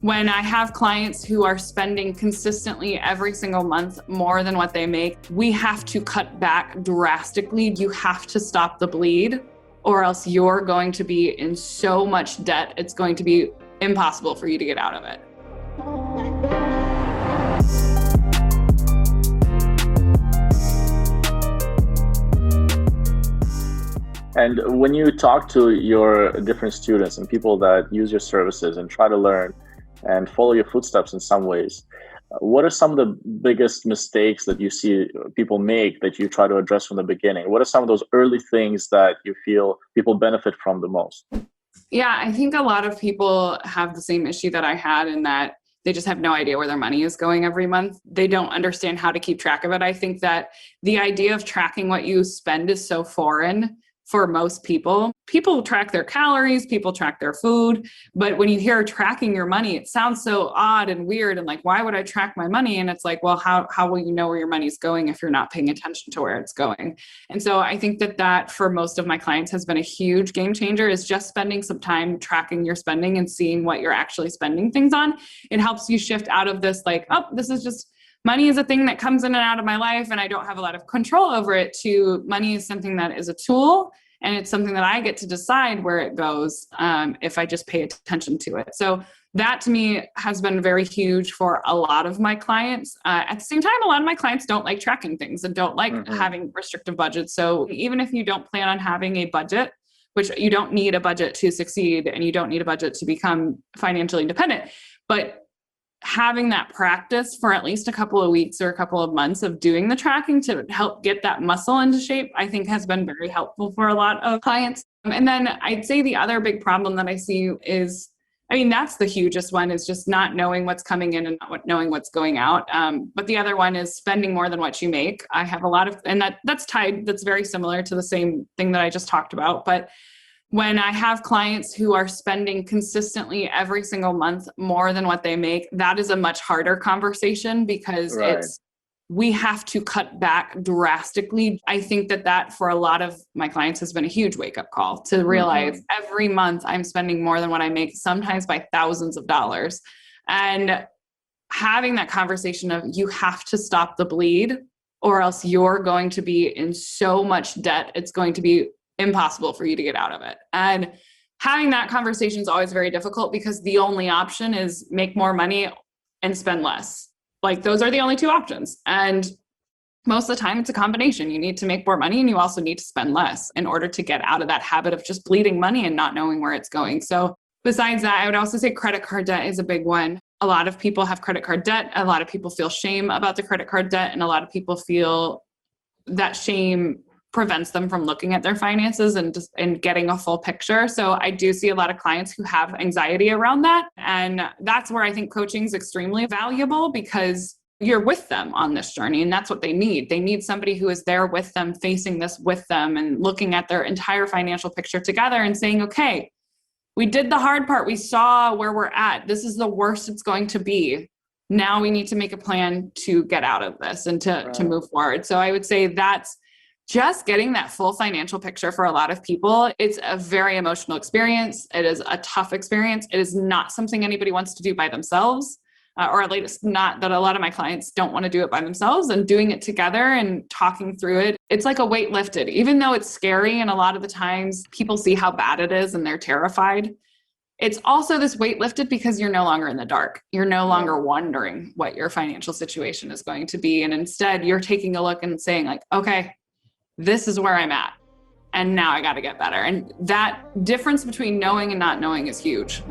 When I have clients who are spending consistently every single month more than what they make, we have to cut back drastically. You have to stop the bleed, or else you're going to be in so much debt, it's going to be impossible for you to get out of it. And when you talk to your different students and people that use your services and try to learn and follow your footsteps in some ways, what are some of the biggest mistakes that you see people make that you try to address from the beginning? What are some of those early things that you feel people benefit from the most? Yeah, I think a lot of people have the same issue that I had, in that they just have no idea where their money is going every month. They don't understand how to keep track of it. I think that the idea of tracking what you spend is so foreign for most people. People track their calories, people track their food, but when you hear tracking your money, it sounds so odd and weird and like, why would I track my money? And it's like, well, how will you know where your money's going if you're not paying attention to where it's going? And so I think that for most of my clients has been a huge game changer, is just spending some time tracking your spending and seeing what you're actually spending things on. It helps you shift out of this like, oh, this is just money is a thing that comes in and out of my life and I don't have a lot of control over it, to money is something that is a tool and it's something that I get to decide where it goes if I just pay attention to it. So that to me has been very huge for a lot of my clients. At the same time, a lot of my clients don't like tracking things and don't like having restrictive budgets. So even if you don't plan on having a budget, which you don't need a budget to succeed and you don't need a budget to become financially independent, but having that practice for at least a couple of weeks or a couple of months of doing the tracking to help get that muscle into shape, I think has been very helpful for a lot of clients. And then I'd say the other big problem that I see is, that's the hugest one, is just not knowing what's coming in and not knowing what's going out. But the other one is spending more than what you make. I have a lot of, and that's very similar to the same thing that I just talked about. But when I have clients who are spending consistently every single month more than what they make, that is a much harder conversation, because we have to cut back drastically. I think that for a lot of my clients has been a huge wake-up call to realize every month I'm spending more than what I make, sometimes by thousands of dollars. And having that conversation of, you have to stop the bleed, or else you're going to be in so much debt, it's going to be impossible for you to get out of it. And having that conversation is always very difficult, because the only option is make more money and spend less. Like, those are the only two options. And most of the time it's a combination. You need to make more money and you also need to spend less in order to get out of that habit of just bleeding money and not knowing where it's going. So besides that, I would also say credit card debt is a big one. A lot of people have credit card debt. A lot of people feel shame about the credit card debt. And a lot of people feel that shame prevents them from looking at their finances and getting a full picture. So I do see a lot of clients who have anxiety around that. And that's where I think coaching is extremely valuable, because you're with them on this journey and that's what they need. They need somebody who is there with them, facing this with them and looking at their entire financial picture together and saying, okay, we did the hard part. We saw where we're at. This is the worst it's going to be. Now we need to make a plan to get out of this and to move forward. So I would say that's just getting that full financial picture for a lot of people. It's a very emotional experience. It is a tough experience. It is not something anybody wants to do by themselves, or at least not that a lot of my clients don't want to do it by themselves. And doing it together and talking through it, it's like a weight lifted, even though it's scary. And a lot of the times people see how bad it is and they're terrified. It's also this weight lifted because you're no longer in the dark. You're no longer wondering what your financial situation is going to be. And instead you're taking a look and saying like, okay, this is where I'm at, and now I got to get better. And that difference between knowing and not knowing is huge.